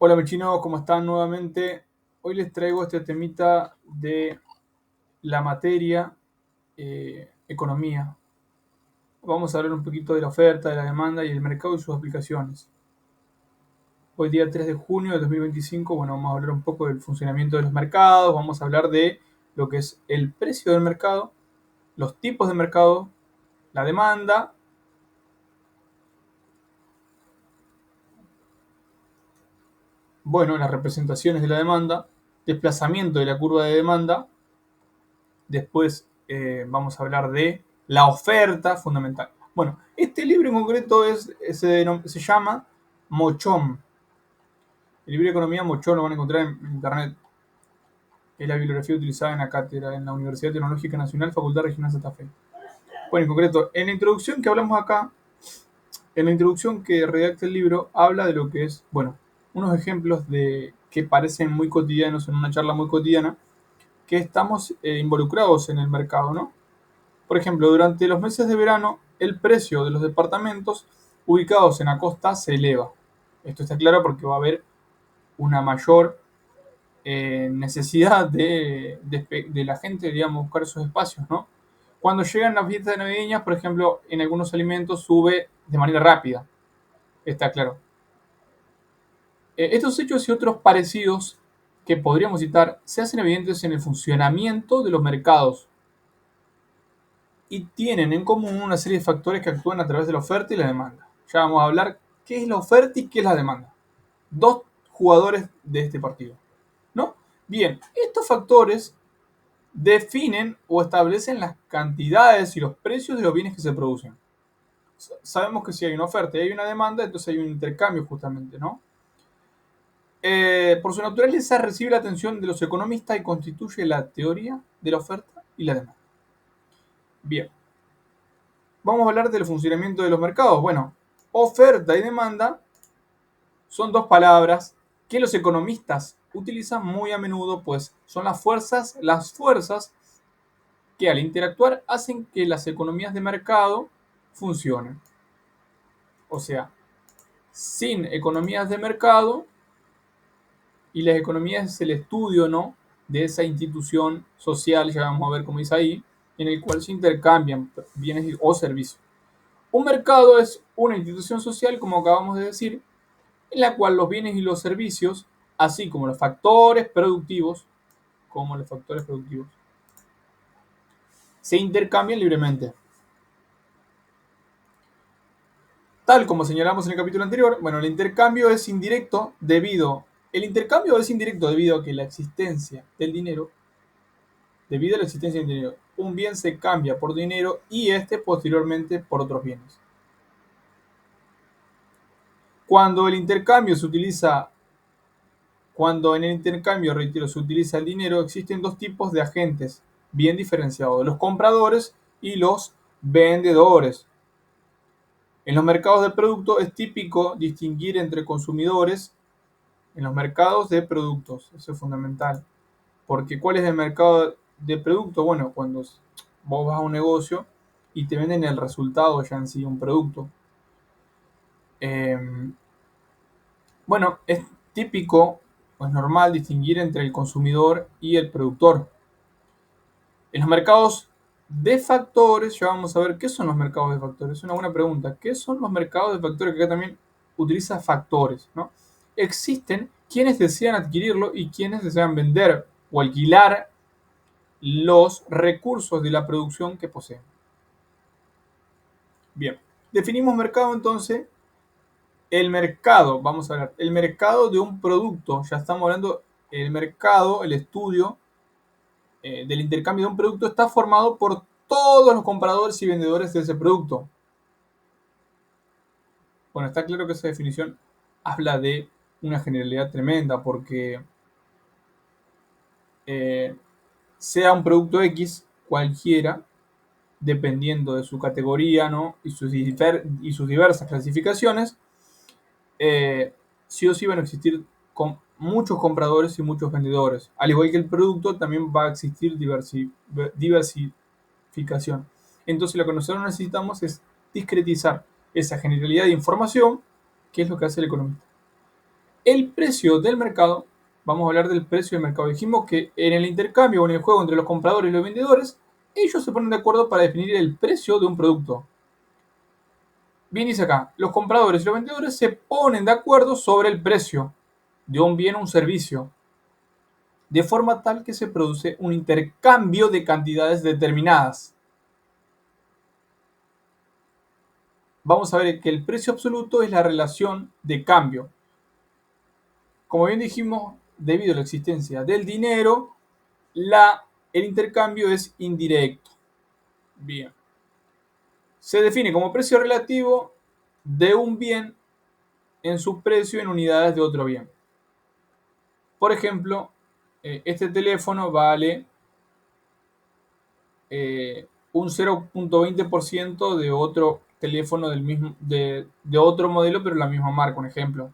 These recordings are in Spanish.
Hola Mechino, ¿cómo están nuevamente? Hoy les traigo este temita de la materia economía. Vamos a hablar un poquito de la oferta, de la demanda y el mercado y sus aplicaciones. Hoy día 3 de junio de 2025, bueno, vamos a hablar un poco del funcionamiento de los mercados, vamos a hablar de lo que es el precio del mercado, los tipos de mercado, la demanda, bueno, las representaciones de la demanda, desplazamiento de la curva de demanda. Después vamos a hablar de la oferta fundamental. Bueno, este libro en concreto se llama Mochón. El libro de economía Mochón lo van a encontrar en internet. Es la bibliografía utilizada en la cátedra en la Universidad Tecnológica Nacional, Facultad Regional Santa Fe. Bueno, en concreto, en la introducción que hablamos acá, en la introducción que redacta el libro, habla de lo que es, bueno, unos ejemplos de que parecen muy cotidianos en una charla muy cotidiana, que estamos involucrados en el mercado, ¿no? Por ejemplo, durante los meses de verano, el precio de los departamentos ubicados en la costa se eleva. Esto está claro porque va a haber una mayor necesidad de la gente, digamos, buscar esos espacios, ¿no? Cuando llegan las fiestas navideñas, por ejemplo, en algunos alimentos sube de manera rápida. Está claro. Estos hechos y otros parecidos que podríamos citar se hacen evidentes en el funcionamiento de los mercados y tienen en común una serie de factores que actúan a través de la oferta y la demanda. Ya vamos a hablar qué es la oferta y qué es la demanda. Dos jugadores de este partido, ¿no? Bien, estos factores definen o establecen las cantidades y los precios de los bienes que se producen. Sabemos que si hay una oferta y hay una demanda, entonces hay un intercambio justamente, ¿no? Por su naturaleza recibe la atención de los economistas y constituye la teoría de la oferta y la demanda. Bien, vamos a hablar del funcionamiento de los mercados. Bueno, oferta y demanda son dos palabras que los economistas utilizan muy a menudo, pues son las fuerzas que al interactuar hacen que las economías de mercado funcionen. O sea, sin economías de mercado, y las economías es el estudio, ¿no?, de esa institución social, ya vamos a ver cómo dice ahí, en el cual se intercambian bienes o servicios. Un mercado es una institución social, como acabamos de decir, en la cual los bienes y los servicios, así como los factores productivos, se intercambian libremente. Tal como señalamos en el capítulo anterior, bueno, el intercambio es indirecto debido a que la existencia del dinero, debido a la existencia del dinero, un bien se cambia por dinero y este posteriormente por otros bienes. Cuando el intercambio se utiliza Cuando en el intercambio, reitero, se utiliza el dinero, existen dos tipos de agentes bien diferenciados, los compradores y los vendedores. En los mercados de productos es típico distinguir entre consumidores en los mercados de productos. Eso es fundamental. Porque ¿cuál es el mercado de productos? Bueno, cuando vos vas a un negocio y te venden el resultado ya en sí, un producto. Eh, bueno, es típico, pues normal, distinguir entre el consumidor y el productor. En los mercados de factores, ya vamos a ver qué son los mercados de factores. Es una buena pregunta. ¿Qué son los mercados de factores? Que acá también utiliza factores, ¿no? Existen quienes desean adquirirlo y quienes desean vender o alquilar los recursos de la producción que poseen. Bien, definimos mercado entonces. El mercado, vamos a ver, el mercado de un producto, ya estamos hablando, el mercado, el estudio del intercambio de un producto está formado por todos los compradores y vendedores de ese producto. Bueno, está claro que esa definición habla de una generalidad tremenda porque eh, sea un producto X cualquiera, dependiendo de su categoría, ¿no?, y sus diversas clasificaciones, sí o sí van a existir muchos compradores y muchos vendedores. Al igual que el producto, también va a existir diversificación. Entonces, lo que nosotros necesitamos es discretizar esa generalidad de información, que es lo que hace el economista. El precio del mercado, vamos a hablar del precio del mercado. Dijimos que en el intercambio o en el juego entre los compradores y los vendedores, ellos se ponen de acuerdo para definir el precio de un producto. Bien dice acá, los compradores y los vendedores se ponen de acuerdo sobre el precio de un bien o un servicio, de forma tal que se produce un intercambio de cantidades determinadas. Vamos a ver que el precio absoluto es la relación de cambio. Como bien dijimos, debido a la existencia del dinero, el intercambio es indirecto. Bien. Se define como precio relativo de un bien en su precio en unidades de otro bien. Por ejemplo, este teléfono vale un 0.20% de otro teléfono de otro modelo, pero la misma marca, un ejemplo.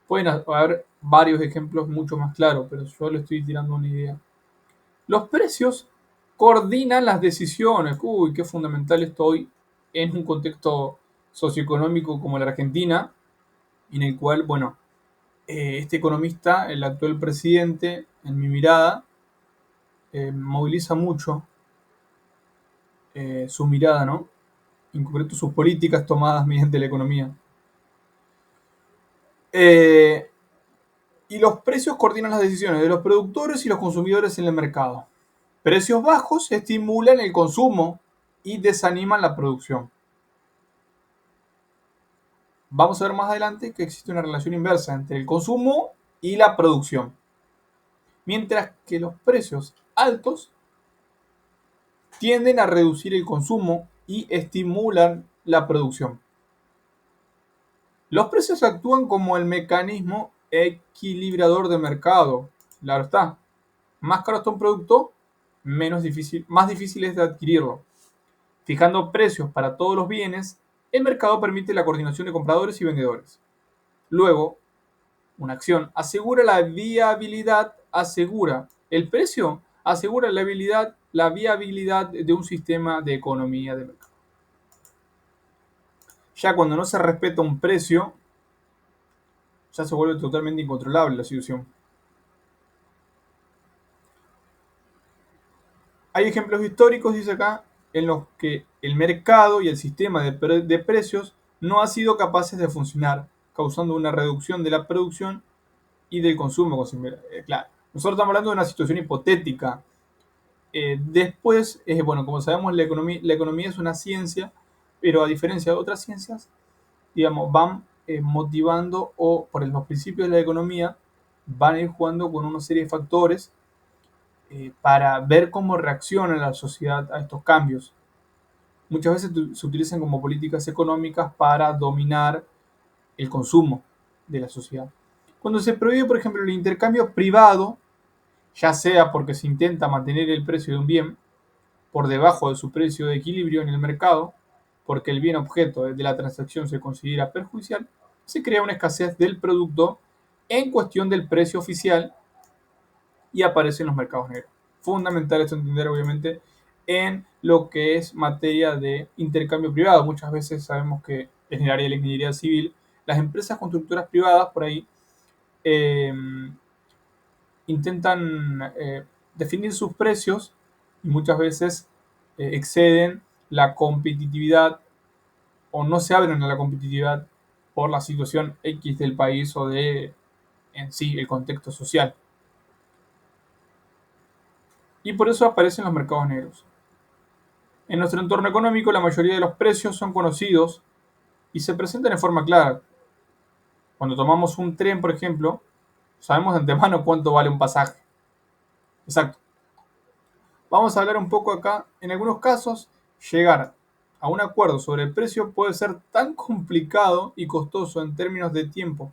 Pueden haber varios ejemplos mucho más claros, pero yo le estoy tirando una idea. Los precios coordinan las decisiones. Uy, qué fundamental esto hoy en un contexto socioeconómico como la Argentina, en el cual, bueno, este economista, el actual presidente, en mi mirada, moviliza mucho su mirada, ¿no? En concreto sus políticas tomadas mediante la economía. Eh, y los precios coordinan las decisiones de los productores y los consumidores en el mercado. Precios bajos estimulan el consumo y desaniman la producción. Vamos a ver más adelante que existe una relación inversa entre el consumo y la producción. Mientras que los precios altos tienden a reducir el consumo y estimulan la producción. Los precios actúan como el mecanismo equilibrador de mercado. Claro está. Más caro está un producto, más difícil es de adquirirlo. Fijando precios para todos los bienes, el mercado permite la coordinación de compradores y vendedores. Luego, una acción asegura la viabilidad, el precio, asegura la viabilidad de un sistema de economía de mercado. Ya cuando no se respeta un precio, ya se vuelve totalmente incontrolable la situación. Hay ejemplos históricos, dice acá, en los que el mercado y el sistema de precios no ha sido capaces de funcionar, causando una reducción de la producción y del consumo. Claro, nosotros estamos hablando de una situación hipotética. Después, bueno, como sabemos, la economía es una ciencia, pero a diferencia de otras ciencias, digamos, van motivando o por los principios de la economía van a ir jugando con una serie de factores para ver cómo reacciona la sociedad a estos cambios. Muchas veces se utilizan como políticas económicas para dominar el consumo de la sociedad. Cuando se prohíbe, por ejemplo, el intercambio privado, ya sea porque se intenta mantener el precio de un bien por debajo de su precio de equilibrio en el mercado, porque el bien objeto de la transacción se considera perjudicial, se crea una escasez del producto en cuestión del precio oficial y aparecen los mercados negros. Fundamental esto entender, obviamente, en lo que es materia de intercambio privado. Muchas veces sabemos que en el área de la ingeniería civil, las empresas constructoras privadas por ahí eh, intentan definir sus precios y muchas veces exceden la competitividad o no se abren a la competitividad por la situación X del país o de en sí el contexto social. Y por eso aparecen los mercados negros. En nuestro entorno económico, la mayoría de los precios son conocidos y se presentan en forma clara. Cuando tomamos un tren, por ejemplo, sabemos de antemano cuánto vale un pasaje. Exacto. Vamos a hablar un poco acá. En algunos casos, llegar a un acuerdo sobre el precio puede ser tan complicado y costoso en términos de tiempo.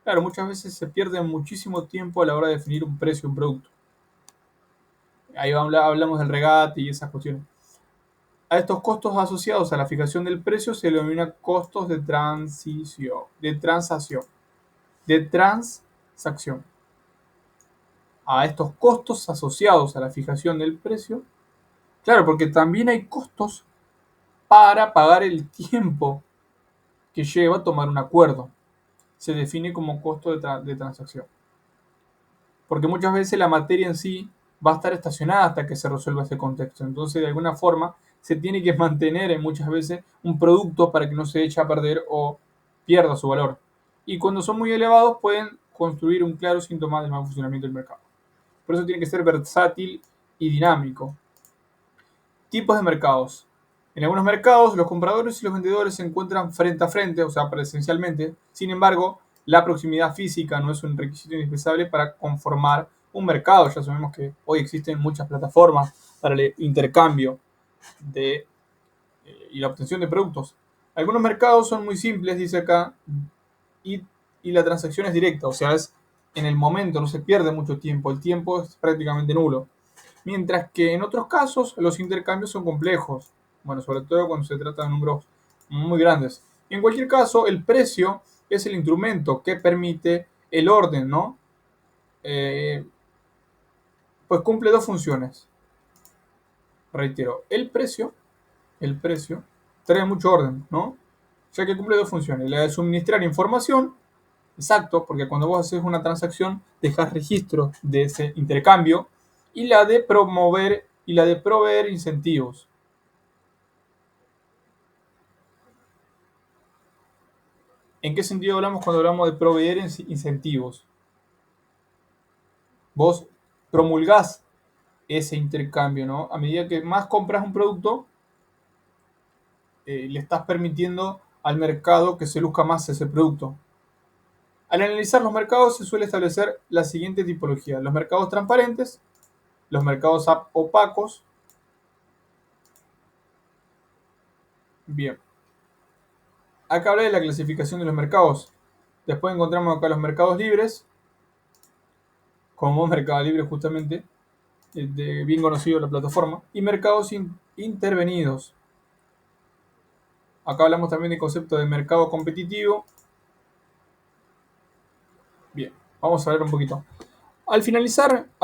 Claro, muchas veces se pierde muchísimo tiempo a la hora de definir un precio de un producto. Ahí hablamos del regate y esas cuestiones. A estos costos asociados a la fijación del precio se le denomina costos de transacción. A estos costos asociados a la fijación del precio, claro, porque también hay costos para pagar el tiempo que lleva a tomar un acuerdo. se define como costo de transacción. Porque muchas veces la materia en sí va a estar estacionada hasta que se resuelva ese contexto. Entonces, de alguna forma, se tiene que mantener muchas veces un producto para que no se eche a perder o pierda su valor. Y cuando son muy elevados, pueden construir un claro síntoma del mal funcionamiento del mercado. Por eso tiene que ser versátil y dinámico. Tipos de mercados. En algunos mercados, los compradores y los vendedores se encuentran frente a frente, o sea, presencialmente. Sin embargo, la proximidad física no es un requisito indispensable para conformar un mercado. Ya sabemos que hoy existen muchas plataformas para el intercambio y la obtención de productos. Algunos mercados son muy simples, dice acá, y, y la transacción es directa, o sea, es en el momento, no se pierde mucho tiempo, el tiempo es prácticamente nulo. Mientras que en otros casos los intercambios son complejos, bueno, sobre todo cuando se trata de números muy grandes. En cualquier caso, el precio es el instrumento que permite el orden, ¿no? Eh, pues cumple dos funciones. Reitero, el precio trae mucho orden, ¿no? Ya que cumple dos funciones. La de suministrar información, exacto, porque cuando vos haces una transacción dejas registro de ese intercambio, y la de promover y la de proveer incentivos. ¿En qué sentido hablamos cuando hablamos de proveer incentivos? Vos promulgás ese intercambio, ¿no? A medida que más compras un producto, le estás permitiendo al mercado que se luzca más ese producto. Al analizar los mercados se suele establecer la siguiente tipología: los mercados transparentes, los mercados opacos. Bien, acá habla de la clasificación de los mercados. Después encontramos acá los mercados libres, como Mercado Libre justamente, bien conocido la plataforma, y mercados intervenidos. Acá hablamos también del concepto de mercado competitivo. Bien, vamos a ver un poquito. Al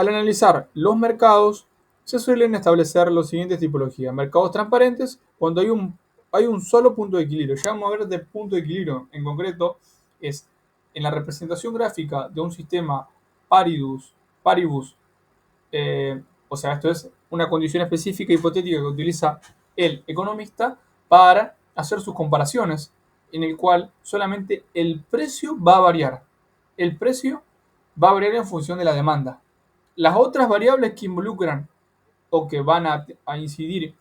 analizar los mercados, se suelen establecer los siguientes tipologías. Mercados transparentes, cuando hay un solo punto de equilibrio. Ya vamos a ver de punto de equilibrio en concreto, es en la representación gráfica de un sistema paribus, o sea, esto es una condición específica hipotética que utiliza el economista para hacer sus comparaciones, en el cual solamente el precio va a variar. El precio va a variar en función de la demanda. Las otras variables que involucran o que van a incidir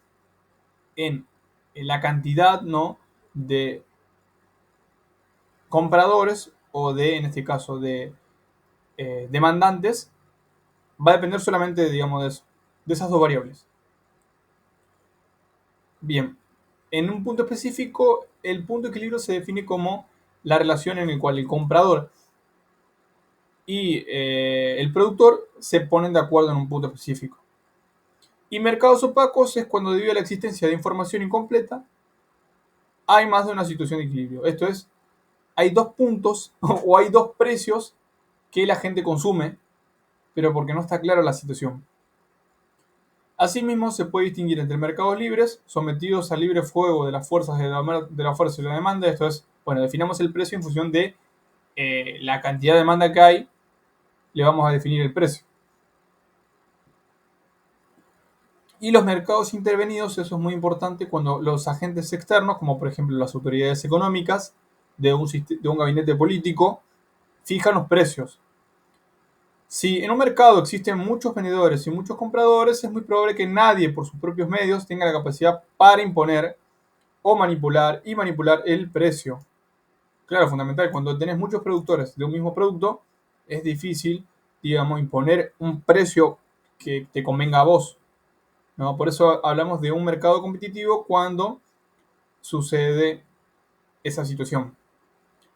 en la cantidad, ¿no?, de compradores o de, en este caso, de demandantes, va a depender solamente, digamos, de eso, de esas dos variables. Bien, en un punto específico, el punto de equilibrio se define como la relación en la cual el comprador y el productor se ponen de acuerdo en un punto específico. Y mercados opacos es cuando, debido a la existencia de información incompleta, hay más de una situación de equilibrio. Esto es, hay dos puntos o hay dos precios que la gente consume, pero porque no está clara la situación. Asimismo, se puede distinguir entre mercados libres, sometidos al libre fuego de las fuerzas de la oferta y la demanda. Esto es, bueno, definamos el precio en función de la cantidad de demanda que hay, le vamos a definir el precio. Y los mercados intervenidos, eso es muy importante cuando los agentes externos, como por ejemplo las autoridades económicas de un gabinete político, fijan los precios. Si en un mercado existen muchos vendedores y muchos compradores, es muy probable que nadie por sus propios medios tenga la capacidad para imponer o manipular el precio. Claro, fundamental, cuando tenés muchos productores de un mismo producto, es difícil, digamos, imponer un precio que te convenga a vos, ¿no? Por eso hablamos de un mercado competitivo cuando sucede esa situación.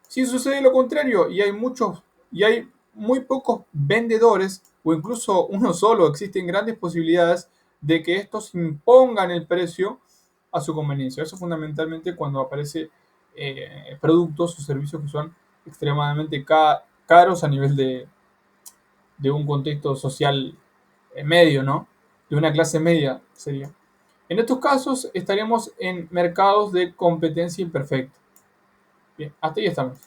Si sucede lo contrario y hay muy pocos vendedores o incluso uno solo, existen grandes posibilidades de que estos impongan el precio a su conveniencia. Eso fundamentalmente cuando aparece productos o servicios que son extremadamente caros a nivel de un contexto social medio, ¿no? De una clase media sería. En estos casos estaríamos en mercados de competencia imperfecta. Bien, hasta ahí estamos.